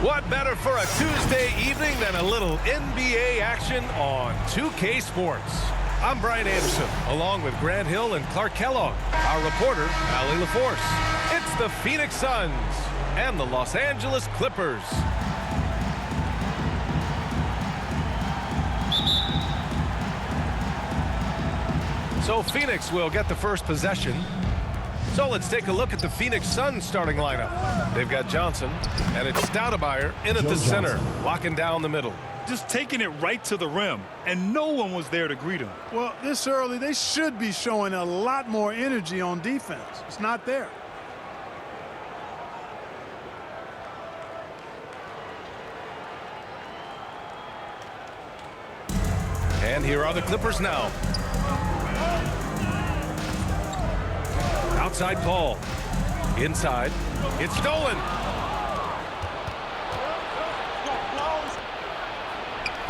What better for a Tuesday evening than a little NBA action on 2K Sports? I'm Brian Anderson, along with Grant Hill and Clark Kellogg. Our reporter, Allie LaForce. It's the Phoenix Suns and the Los Angeles Clippers. So Phoenix will get the first possession. So let's take a look at the Phoenix Suns starting lineup. They've got Johnson, and it's Stoudemire in at the center, locking down the middle. Just taking it right to the rim, and no one was there to greet him. Well, this early, they should be showing a lot more energy on defense. It's not there. And here are the Clippers now. Outside Paul. Inside. It's stolen.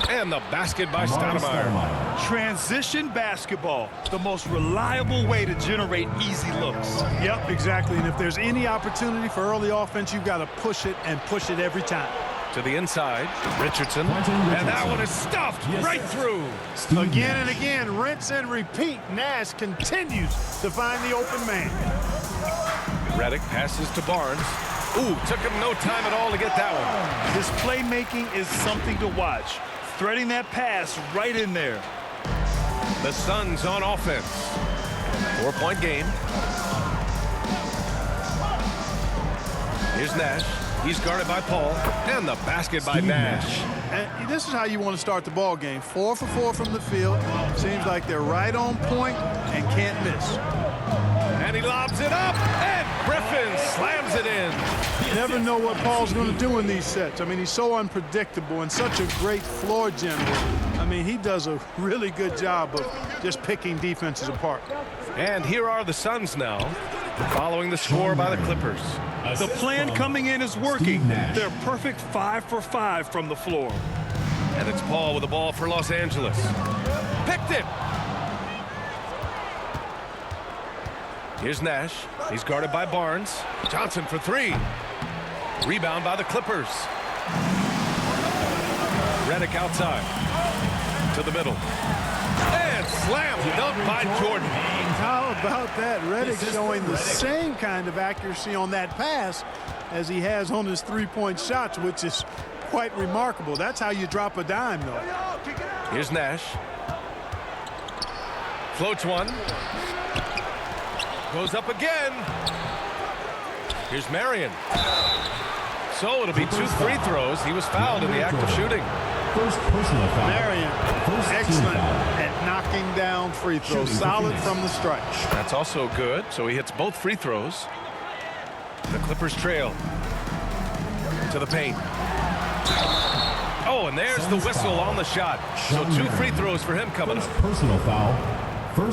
And the basket by Stoudemire. Transition basketball, the most reliable way to generate easy looks. Yep, exactly. And if there's any opportunity for early offense, you've got to push it and push it every time. To the inside, Richardson. And that one is stuffed right through. Again and again, rinse and repeat. Nash continues to find the open man. Redick passes to Barnes. Ooh, took him no time at all to get that one. His playmaking is something to watch. Threading that pass right in there. The Suns on offense. 4-point game. Here's Nash. He's guarded by Paul. And the basket by Nash. And this is how you want to start the ball game. 4 for 4 from the field. Seems like they're right on point and can't miss. And he lobs it up. And Griffin slams it in. You never know what Paul's going to do in these sets. I mean, he's so unpredictable and such a great floor general. I mean, he does a really good job of just picking defenses apart. And here are the Suns now, following the score by the Clippers. The plan coming in is working. They're perfect 5 for 5 from the floor. And it's Paul with the ball for Los Angeles. Picked it. Here's Nash. He's guarded by Barnes. Johnson for 3. Rebound by the Clippers. Redick outside. To the middle. And slam dunk by Jordan. How about that? Redick showing the same kind of accuracy on that pass as he has on his three-point shots, which is quite remarkable. That's how you drop a dime, though. Here's Nash. Floats one. Goes up again. Here's Marion. So it'll be 2 free throws. He was fouled in the act of shooting. First personal foul. Marion, excellent at knocking down free throws. Solid from the stripe. That's also good. So he hits both free throws. The Clippers trail. To the paint. Oh, and there's the whistle on the shot. So 2 free throws for him coming up. Personal foul.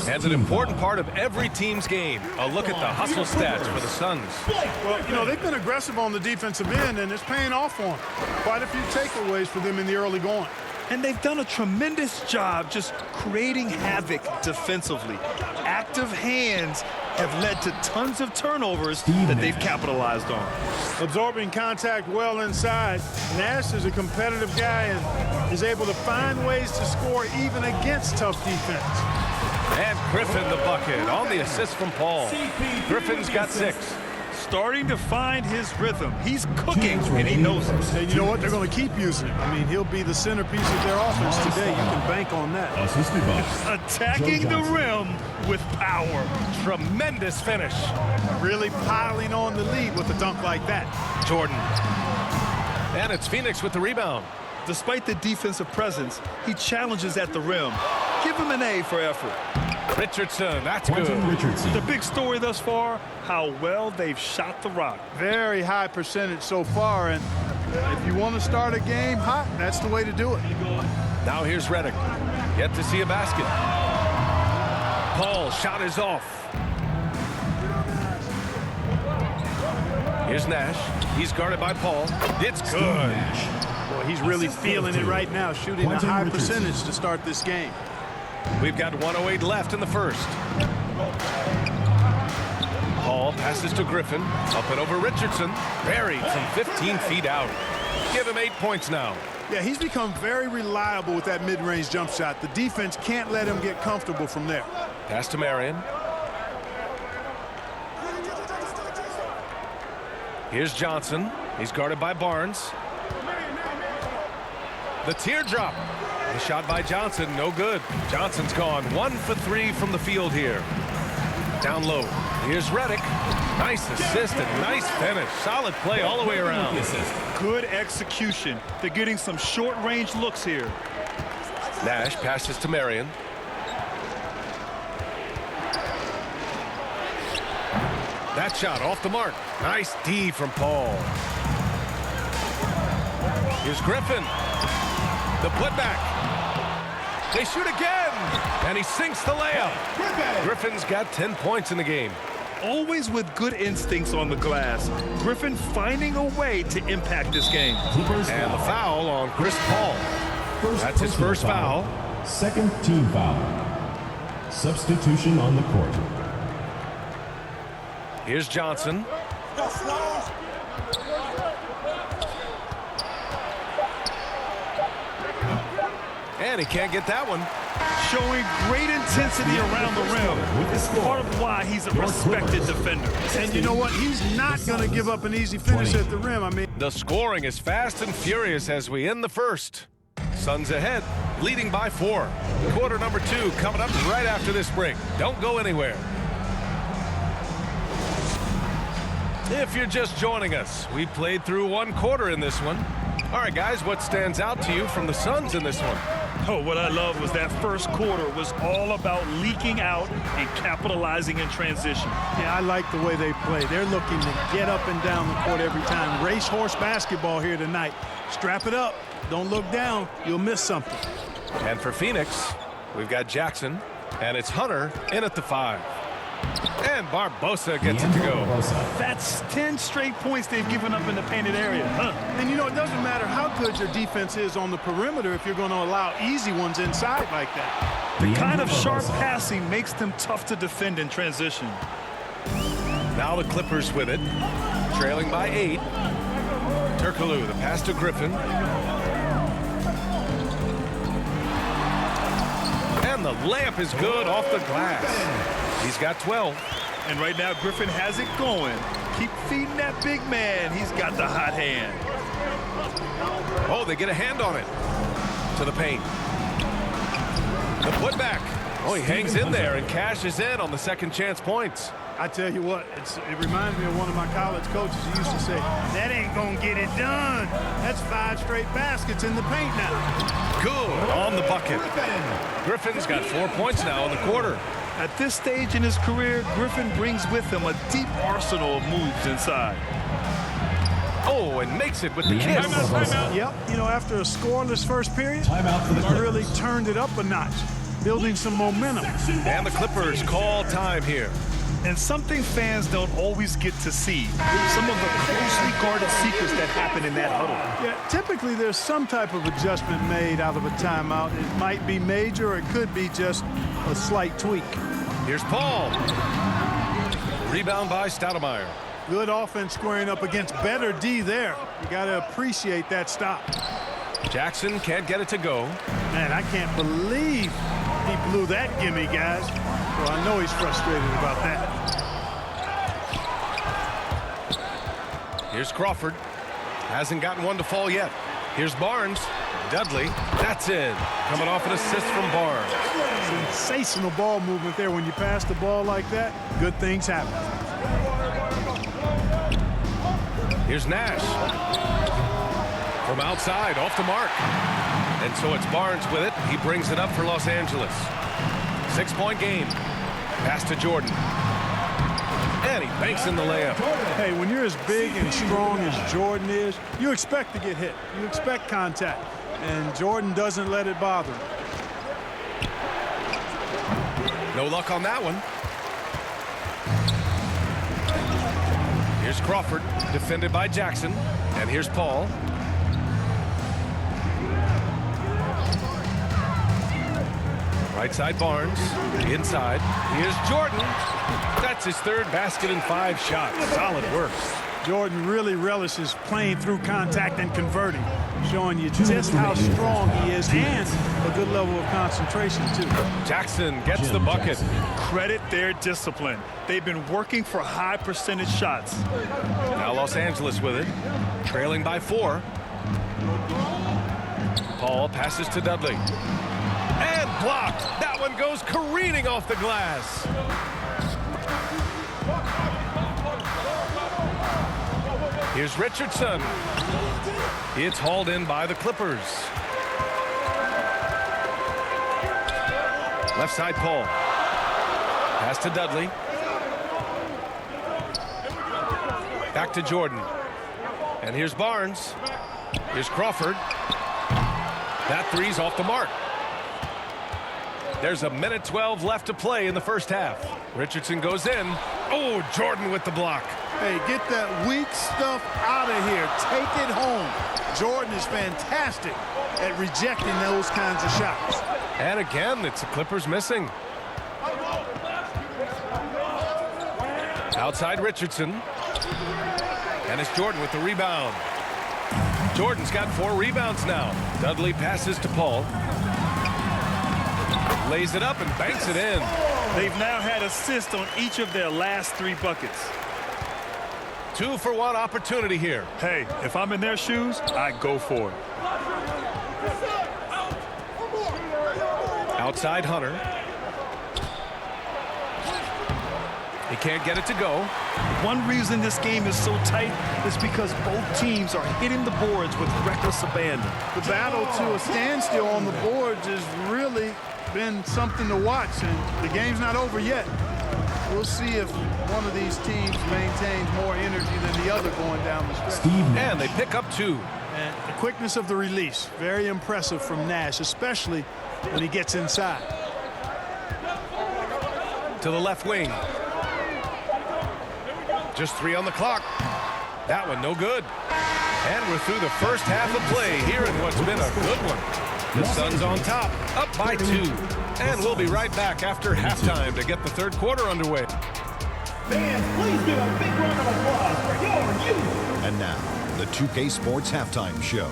As an important part of every team's game, a look at the hustle stats for the Suns. Well, you know, they've been aggressive on the defensive end, and it's paying off for them. Quite a few takeaways for them in the early going. And they've done a tremendous job just creating havoc defensively. Active hands have led to tons of turnovers that they've capitalized on. Absorbing contact well inside. Nash is a competitive guy and is able to find ways to score even against tough defense. And Griffin the bucket on the assist from Paul. Griffin's got 6. Starting to find his rhythm. He's cooking, and he knows it. And you know what? They're going to keep using it. I mean, he'll be the centerpiece of their offense today. You can bank on that. Attacking the rim with power. Tremendous finish. Really piling on the lead with a dunk like that. Jordan. And it's Phoenix with the rebound. Despite the defensive presence, he challenges at the rim. Give him an A for effort. Richardson, that's good. The big story thus far, how well they've shot the rock. Very high percentage so far, and if you want to start a game hot, that's the way to do it. Now here's Redick. Yet to see a basket. Paul shot is off. Here's Nash. He's guarded by Paul. It's good. Boy, he's really feeling it right now, shooting a high percentage to start this game. We've got 1:08 left in the first. Paul Passes to Griffin. Up and over Richardson. Buried from 15 feet out. Give him 8 points now. Yeah, he's become very reliable with that mid-range jump shot. The defense can't let him get comfortable from there. Pass to Marion. Here's Johnson. He's guarded by Barnes. The teardrop. The shot by Johnson, no good. Johnson's gone 1 for 3 from the field here. Down low. Here's Redick. Nice assist and nice finish. Solid play all the way around. Good execution. They're getting some short-range looks here. Nash passes to Marion. That shot off the mark. Nice D from Paul. Here's Griffin. The putback. They shoot again. And he sinks the layup. Griffin's got 10 points in the game. Always with good instincts on the glass. Griffin finding a way to impact this game. And the foul on Chris Paul. That's his first foul. Second team foul. Substitution on the court. Here's Johnson. And he can't get that one. Showing great intensity around the rim. It's part of why he's a respected defender. And you know what? He's not going to give up an easy finish at the rim. I mean, The scoring is fast and furious as we end the first. Suns ahead, leading by 4. Quarter number 2 coming up right after this break. Don't go anywhere. If you're just joining us, we played through 1 quarter in this one. All right, guys, what stands out to you from the Suns in this one? Oh, what I love was that first quarter was all about leaking out and capitalizing in transition. yeah, I like the way they play. They're looking to get up and down the court every time. Racehorse basketball here tonight. Strap it up. Don't look down. You'll miss something. And for Phoenix, we've got Jackson, and it's Hunter in at the 5. And Barbosa gets it to go. That's 10 straight points they've given up in the painted area. And you know, it doesn't matter how good your defense is on the perimeter if you're going to allow easy ones inside like that. The kind of sharp passing makes them tough to defend in transition. Now the Clippers with it, trailing by 8. Turkoglu, the pass to Griffin. And the layup is good off the glass. He's got 12. And right now, Griffin has it going. Keep feeding that big man. He's got the hot hand. Oh, they get a hand on it. To the paint. The putback. Oh, he hangs in there and cashes in on the second chance points. I tell you what, it reminds me of one of my college coaches who used to say, that ain't going to get it done. That's 5 straight baskets in the paint now. Good on the bucket. Griffin's got 4 points now in the quarter. At this stage in his career, Griffin brings with him a deep arsenal of moves inside. Oh, and makes it with the kiss. Yep, you know, after a scoreless first period, Timeout for the he's really turned it up a notch, building some momentum. And the Clippers call time here. And something fans don't always get to see. Some of the closely guarded secrets that happen in that huddle. Yeah, typically there's some type of adjustment made out of a timeout. It might be major, or it could be just a slight tweak. Here's Paul. Rebound by Stoudemire. Good offense squaring up against better D there. You got to appreciate that stop. Jackson can't get it to go. Man, I can't believe he blew that gimme, guys. Well, I know he's frustrated about that. Here's Crawford. Hasn't gotten one to fall yet. Here's Barnes. Dudley. That's in. Coming off an assist from Barnes. Sensational ball movement there. When you pass the ball like that, good things happen. Here's Nash. From outside, off the mark. And so it's Barnes with it. He brings it up for Los Angeles. 6-point game. Pass to Jordan. And he banks in the layup. Hey, when you're as big and strong as Jordan is, you expect to get hit. You expect contact. And Jordan doesn't let it bother him. No luck on that one. Here's Crawford, defended by Jackson. And here's Paul. Right side Barnes. Inside. Here's Jordan. That's his third basket in 5 shots. Solid work. Jordan really relishes playing through contact and converting, showing you just how strong he is and a good level of concentration, too. Jackson gets the bucket. Credit their discipline. They've been working for high percentage shots. Now Los Angeles with it, trailing by 4. Paul passes to Dudley. And blocked. That one goes careening off the glass. Here's Richardson. It's hauled in by the Clippers. Left side Paul. Pass to Dudley. Back to Jordan. And here's Barnes. Here's Crawford. That three's off the mark. There's a minute 12 left to play in the first half. Richardson goes in. Oh, Jordan with the block. Hey, get that weak stuff out of here. Take it home. Jordan is fantastic at rejecting those kinds of shots. And again, it's the Clippers missing. Outside Richardson. And it's Jordan with the rebound. Jordan's got 4 rebounds now. Dudley passes to Paul. Lays it up and banks it in. They've now had assists on each of their last 3 buckets. 2-for-1 opportunity here. Hey, if I'm in their shoes, I go for it. Outside Hunter. He can't get it to go. One reason this game is so tight is because both teams are hitting the boards with reckless abandon. The battle to a standstill on the boards has really been something to watch, and the game's not over yet. We'll see if one of these teams maintains more energy than the other going down the stretch. And they pick up 2. And the quickness of the release, very impressive from Nash, especially when he gets inside. To the left wing. Just 3 on the clock. That one no good. And we're through the first half of play here in what's been a good one. The Suns on top, up by 2. And we'll be right back after halftime to get the third quarter underway. Fans, please give a big round of applause for your youth. And now, the 2K Sports Halftime Show.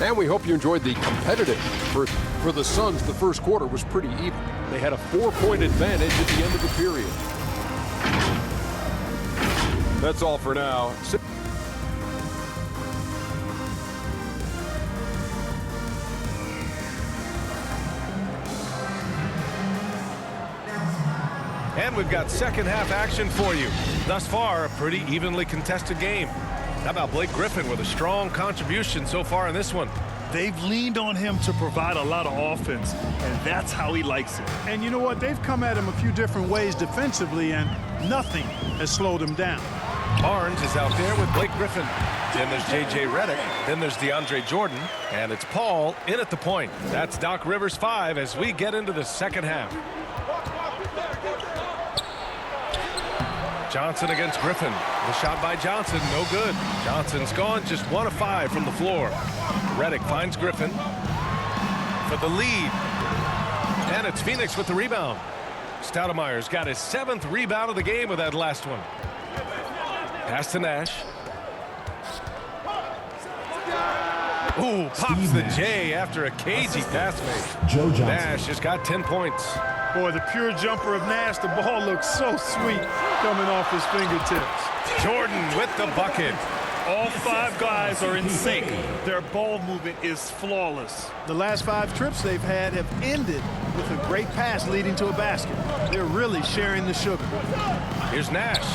And we hope you enjoyed the competitive first. For the Suns, the first quarter was pretty even. They had a 4-point advantage at the end of the period. That's all for now. And we've got second half action for you. Thus far, a pretty evenly contested game. How about Blake Griffin with a strong contribution so far in this one? They've leaned on him to provide a lot of offense, and that's how he likes it. And you know what? They've come at him a few different ways defensively, and nothing has slowed him down. Barnes is out there with Blake Griffin. Then there's J.J. Redick. Then there's DeAndre Jordan. And it's Paul in at the point. That's Doc Rivers 5 as we get into the second half. Johnson against Griffin. The shot by Johnson, no good. Johnson's gone just 1 of 5 from the floor. Redick finds Griffin for the lead. And it's Phoenix with the rebound. Stoudemire's got his 7th rebound of the game with that last one. Pass to Nash. Ooh, pops the J after a cagey pass fake. Joe Johnson. Nash has got 10 points. Boy, the pure jumper of Nash, the ball looks so sweet coming off his fingertips. Jordan with the bucket. All 5 guys are in sync. Their ball movement is flawless. The last 5 trips they've had have ended with a great pass leading to a basket. They're really sharing the sugar. Here's Nash.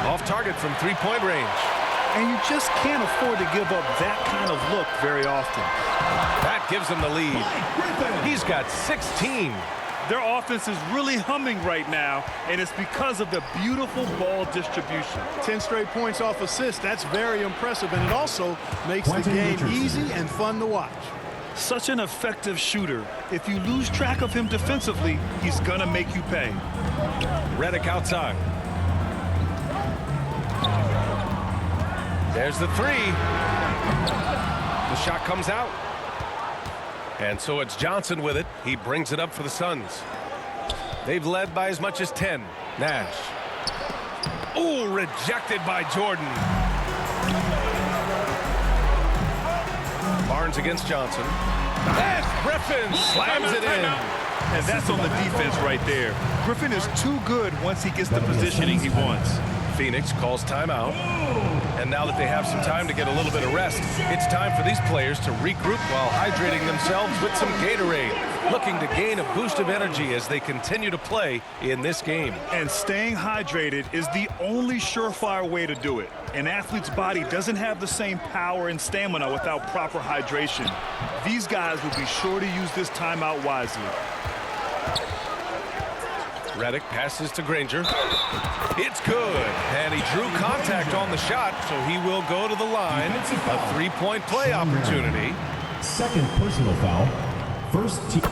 Off target from 3-point range. And you just can't afford to give up that kind of look very often. That gives him the lead. He's got 16. Their offense is really humming right now, and it's because of the beautiful ball distribution. 10 straight points off assists. That's very impressive, and it also makes the game easy and fun to watch. Such an effective shooter. If you lose track of him defensively, he's going to make you pay. Redick outside. There's the 3. The shot comes out. And so it's Johnson with it. He brings it up for the Suns. They've led by as much as 10. Nash. Ooh, rejected by Jordan. Barnes against Johnson. And Griffin slams it in. And that's on the defense right there. Griffin is too good once he gets the positioning he wants. Phoenix calls timeout. And now that they have some time to get a little bit of rest, it's time for these players to regroup while hydrating themselves with some Gatorade, looking to gain a boost of energy as they continue to play in this game. And staying hydrated is the only surefire way to do it. An athlete's body doesn't have the same power and stamina without proper hydration. These guys will be sure to use this timeout wisely. Redick passes to Granger. It's good. And he drew contact on the shot, so he will go to the line. A three-point play opportunity. Second personal foul. First team.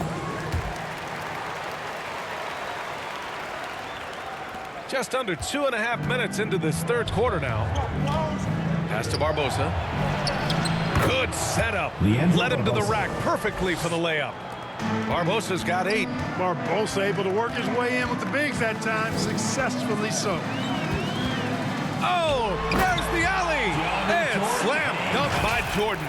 Just under 2.5 minutes into this third quarter now. Pass to Barbosa. Good setup. Led him to the rack perfectly for the layup. Barbosa's got 8. Barbosa able to work his way in with the bigs that time, successfully so. Oh, there's the alley. And slam dunk by Jordan.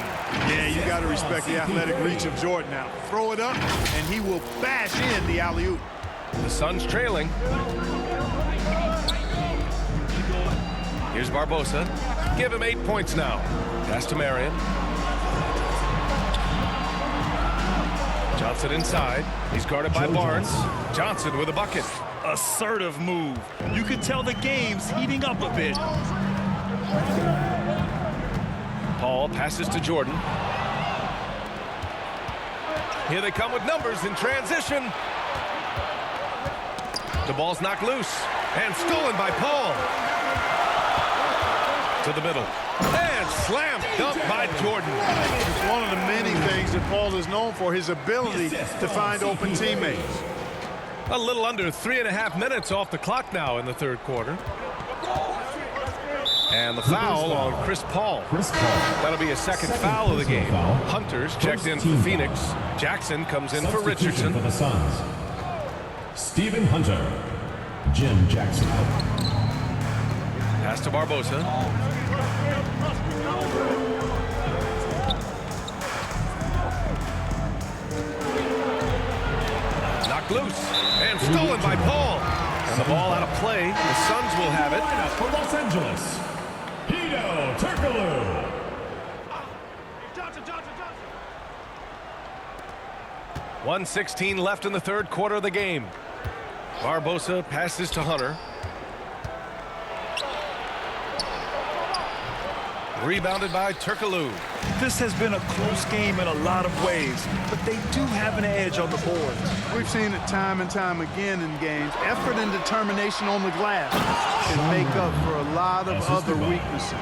Yeah, you got to respect the athletic reach of Jordan now. Throw it up, and he will bash in the alley-oop. The Suns trailing. Here's Barbosa. Give him 8 points now. Pass to Marion. Johnson inside. He's guarded by Barnes. Johnson with a bucket. Assertive move. You can tell the game's heating up a bit. Paul passes to Jordan. Here they come with numbers in transition. The ball's knocked loose and stolen by Paul. To the middle. And slam dunk by Jordan. It's one of the many things that Paul is known for, his ability to find open teammates. A little under 3.5 minutes off the clock now in the third quarter. And the foul on Chris Paul. That'll be a second foul of the game. Hunter's checked in for Phoenix. Jackson comes in for Richardson. For the Suns. Stephen Hunter. Jim Jackson. Pass to Barbosa. Knocked loose and stolen by Paul. And the ball out of play. The Suns will have it. For Los Angeles, Hedo Turkoglu. 1:16 left in the third quarter of the game. Barbosa passes to Hunter. Rebounded by Turkoglu. This has been a close game in a lot of ways, but they do have an edge on the boards. We've seen it time and time again in games. Effort and determination on the glass can make up for a lot of other weaknesses.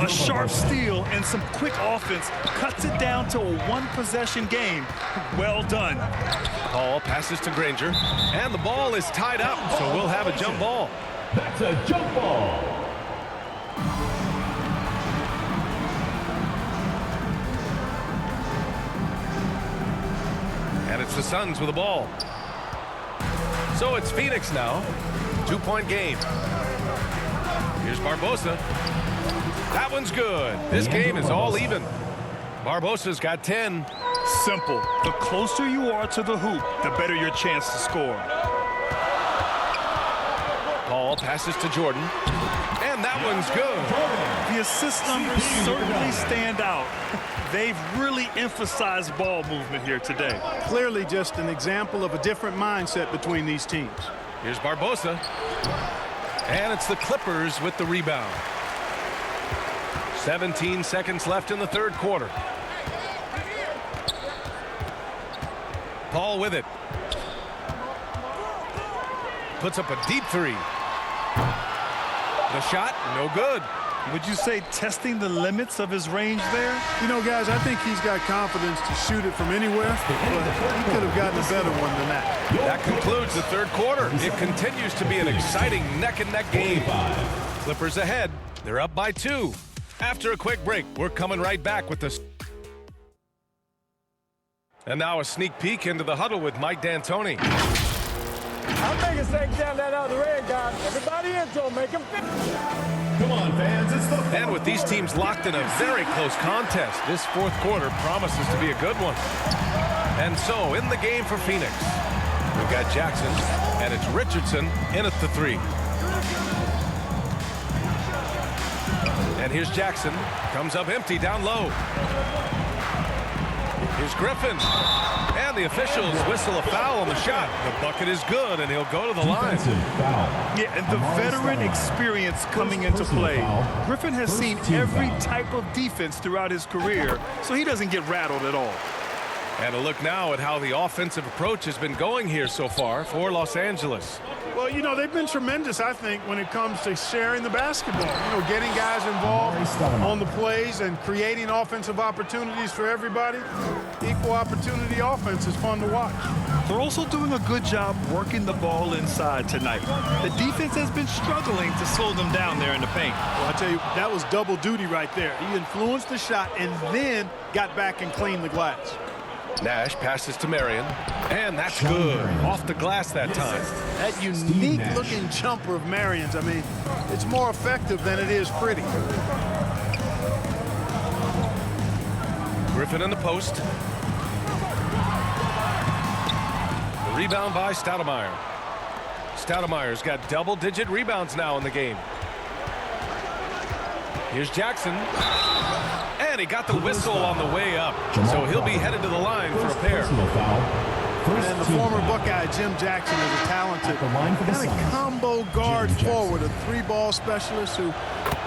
A sharp steal and some quick offense cuts it down to a one-possession game. Well done. Paul passes to Granger, and the ball is tied up, so we'll have a jump ball. That's a jump ball. And it's the Suns with the ball. So it's Phoenix now. 2-point game. Here's Barbosa. That one's good. This game is all even. Barbosa's got 10. Simple. The closer you are to the hoop, the better your chance to score. Paul passes to Jordan. And that one's good. The assist numbers certainly stand out. They've really emphasized ball movement here today. Clearly just an example of a different mindset between these teams. Here's Barbosa. And it's the Clippers with the rebound. 17 seconds left in the third quarter. Paul with it. Puts up a deep three. The shot, no good. Would you say testing the limits of his range there? You know, guys, I think he's got confidence to shoot it from anywhere, but he could have gotten a better one than that. That concludes the third quarter. It continues to be an exciting neck-and-neck game. Clippers ahead. They're up by 2. After a quick break, we're coming right back with this. And now a sneak peek into the huddle with Mike D'Antoni. I'm making St. John that out of the red, guys. Everybody into him, make him fit. Come on, fans, it's the And with these teams locked in a very close contest, this fourth quarter promises to be a good one. And so, in the game for Phoenix, we've got Jackson, and it's Richardson in at the 3. And here's Jackson. Comes up empty down low. Here's Griffin. And the officials whistle a foul on the shot. The bucket is good, and he'll go to the line. Yeah, and the veteran experience coming into play. Griffin has seen every type of defense throughout his career, so he doesn't get rattled at all. And a look now at how the offensive approach has been going here so far for Los Angeles. Well, you know, they've been tremendous, I think, when it comes to sharing the basketball. You know, getting guys involved on the plays and creating offensive opportunities for everybody. Equal opportunity offense is fun to watch. They're also doing a good job working the ball inside tonight. The defense has been struggling to slow them down there in the paint. Well, I tell you, that was double duty right there. He influenced the shot and then got back and cleaned the glass. Nash passes to Marion, and that's good. Off the glass that time. That unique-looking jumper of Marion's, I mean, it's more effective than it is pretty. Griffin in the post. The rebound by Stoudemire. Stoudemire's got double-digit rebounds now in the game. Here's Jackson. And he got the whistle on the way up. So he'll be headed to the line for a pair. And the former Buckeye, Jim Jackson, is a talented kind of combo guard forward, a 3-ball specialist who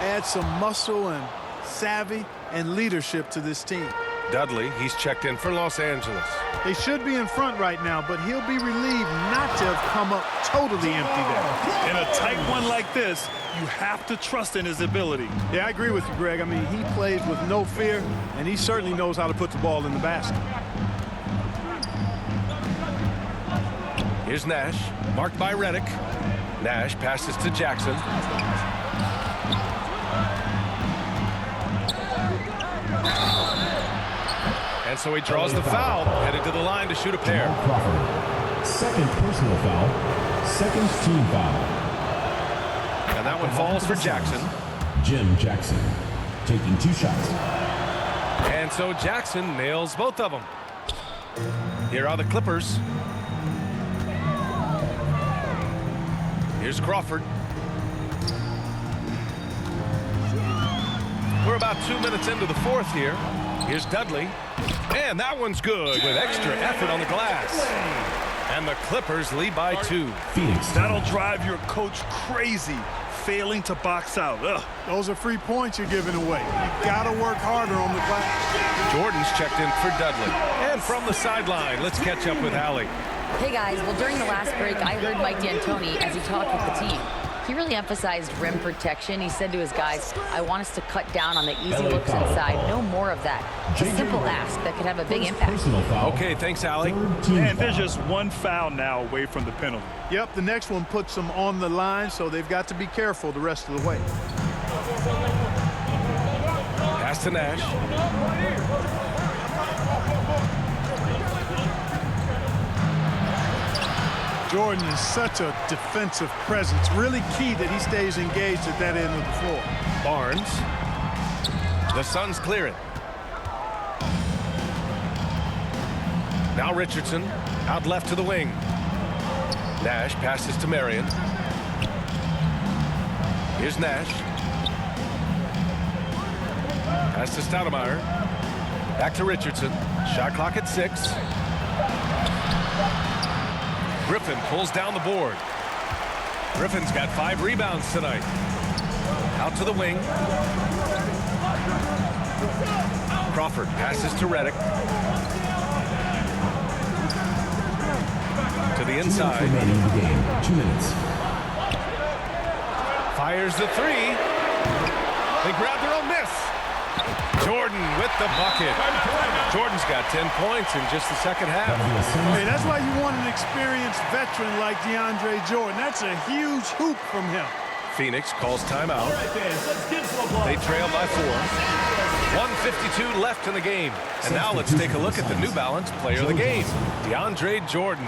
adds some muscle and savvy and leadership to this team. Dudley, he's checked in for Los Angeles. They should be in front right now, but he'll be relieved not to have come up totally empty there. In a tight one like this, you have to trust in his ability. Yeah, I agree with you, Greg. I mean, he plays with no fear, and he certainly knows how to put the ball in the basket. Here's Nash, marked by Redick. Nash passes to Jackson. And so he draws the foul, headed to the line to shoot a pair. Crawford. Second personal foul, second team foul. And that one falls for Jackson. Jim Jackson taking 2 shots. And so Jackson nails both of them. Here are the Clippers. Here's Crawford. We're about 2 minutes into the fourth here. Here's Dudley. And that one's good with extra effort on the glass. And the Clippers lead by 2. Phoenix. That'll drive your coach crazy, failing to box out. Ugh. Those are free points you're giving away. You got to work harder on the glass. Jordan's checked in for Dudley. And from the sideline, let's catch up with Allie. Hey guys, well during the last break, I heard Mike D'Antoni as he talked with the team. He really emphasized rim protection. He said to his guys, I want us to cut down on the easy looks inside. No more of that. It's a simple ask that could have a big impact. Okay, thanks, Allie. And there's just one foul now away from the penalty. Yep, the next one puts them on the line, so they've got to be careful the rest of the way. Pass to Nash. Jordan is such a defensive presence. Really key that he stays engaged at that end of the floor. Barnes. The Suns clear it. Now Richardson out left to the wing. Nash passes to Marion. Here's Nash. Pass to Stoudemire. Back to Richardson. Shot clock at 6. Griffin pulls down the board. Griffin's got 5 rebounds tonight. Out to the wing. Crawford passes to Redick. To the inside. Remaining in the game. 2 minutes. Fires the 3. They grab their own miss. Jordan with the bucket. Jordan's got 10 points in just the second half. Hey, that's why you want an experienced veteran like DeAndre Jordan. That's a huge hoop from him. Phoenix calls timeout. All right, fans, let's give some applause. They trail by 4. 1:52 left in the game. And now let's take a look at the New Balance player of the game, DeAndre Jordan.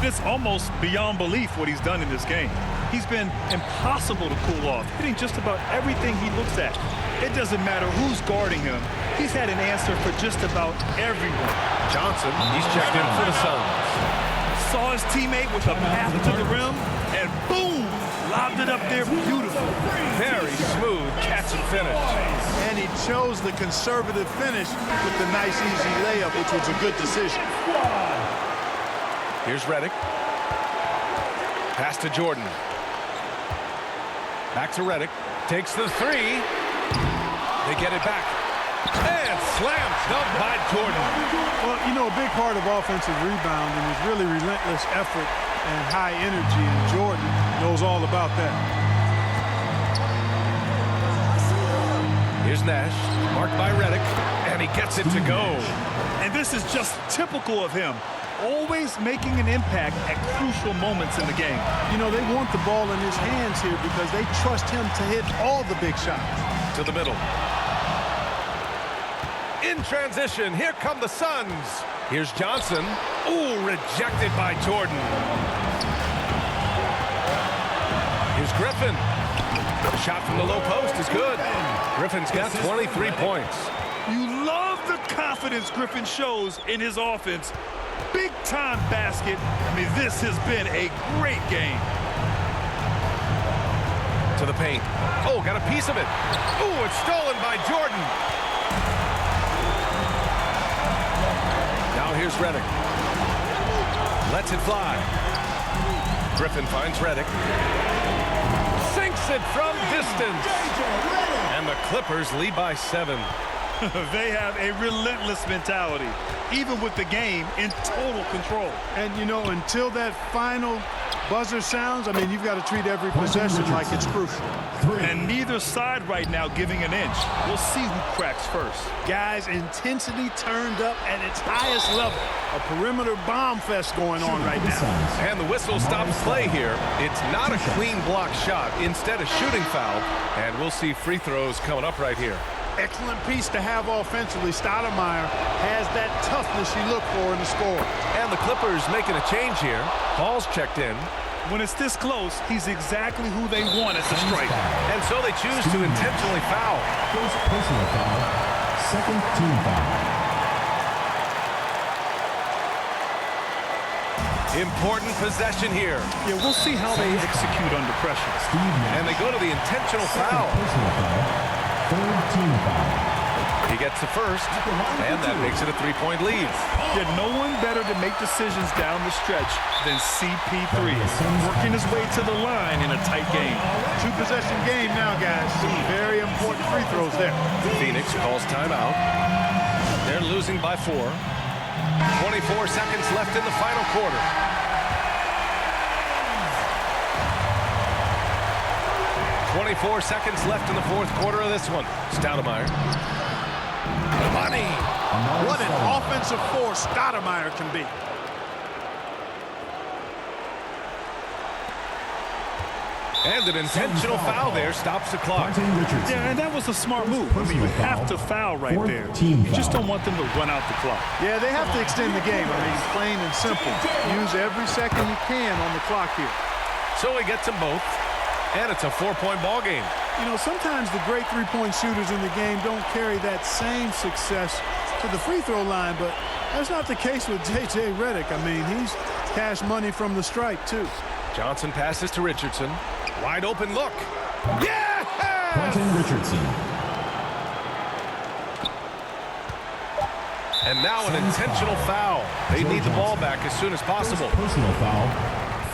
It's almost beyond belief what he's done in this game. He's been impossible to cool off, hitting just about everything he looks at. It doesn't matter who's guarding him. He's had an answer for just about everyone. Johnson, he's checked in for the Suns. Saw his teammate with a path to the rim, and boom, lobbed it up there beautiful. Very smooth catch and finish. And he chose the conservative finish with the nice, easy layup, which was a good decision. Here's Redick. Pass to Jordan. Back to Redick. Takes the 3. They get it back. And slam dunk by Jordan. Well, you know, a big part of offensive rebounding is really relentless effort and high energy, and Jordan knows all about that. Here's Nash, marked by Redick, and he gets it to go. And this is just typical of him. Always making an impact at crucial moments in the game. You know, they want the ball in his hands here because they trust him to hit all the big shots. To the middle. In transition, here come the Suns. Here's Johnson. Ooh, rejected by Jordan. Here's Griffin. The shot from the low post is good. Griffin's got 23 points. You love the confidence Griffin shows in his offense. Big-time basket. I mean, this has been a great game. To the paint. Oh, got a piece of it. Ooh, it's stolen by Jordan. Now here's Redick. Lets it fly. Griffin finds Redick. Sinks it from distance. And the Clippers lead by 7. They have a relentless mentality, even with the game in total control. And, you know, until that final buzzer sounds, I mean, you've got to treat every possession like it's crucial. And neither side right now giving an inch. We'll see who cracks first. Guys, intensity turned up at its highest level. A perimeter bomb fest going on right now. And the whistle stops play here. It's not a clean block shot, instead a shooting foul. And we'll see free throws coming up right here. Excellent piece to have offensively. Stoudemire has that toughness you look for in the score. And the Clippers making a change here. Hall's checked in. When it's this close, he's exactly who they want at the stripe. And so they choose to intentionally foul. First personal foul. Second team foul. Important possession here. Yeah, we'll see how they execute under pressure. And they go to the intentional foul. Personal foul. Third team foul. He gets the first, and that makes it a 3-point lead. Yeah, no one better to make decisions down the stretch than CP3. Working his way to the line in a tight game. 2-possession game now, guys. Some very important free throws there. Phoenix calls timeout. They're losing by 4. 24 seconds left in the final quarter. .24 seconds left in the fourth quarter of this one. Stoudemire. Money. What an offensive force Stoudemire can be. And an intentional foul there stops the clock. Yeah, and that was a smart move. I mean, you have to foul right there. You just don't want them to run out the clock. Yeah, they have to extend the game. I mean, plain and simple. Use every second you can on the clock here. So he gets them both. And it's a 4-point ball game. You know, sometimes the great three-point shooters in the game don't carry that same success to the free throw line, but that's not the case with J.J. Redick. I mean, he's cash money from the stripe, too. Johnson passes to Richardson. Wide open look. Yeah! Quentin Richardson. And now an intentional foul. They need the ball back as soon as possible. Personal foul.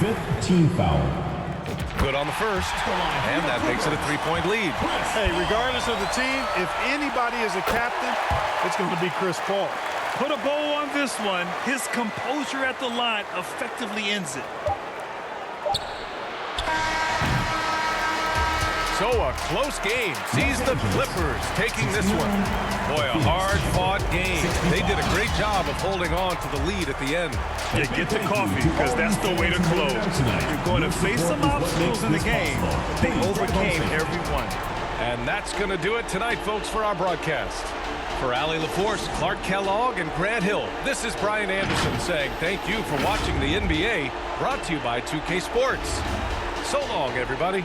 Fifth team foul. Good on the first, and that makes it a 3-point lead. Hey, regardless of the team, if anybody is a captain, it's going to be Chris Paul. Put a bow on this one. His composure at the line effectively ends it. So So a close game sees the Clippers taking this one. Boy, a hard-fought game. They did a great job of holding on to the lead at the end. Yeah, get the coffee, because that's the way to close. You're going to face some obstacles in the game. They overcame every one. And that's going to do it tonight, folks, for our broadcast. For Allie LaForce, Clark Kellogg, and Grant Hill, this is Brian Anderson saying thank you for watching the NBA, brought to you by 2K Sports. So long, everybody.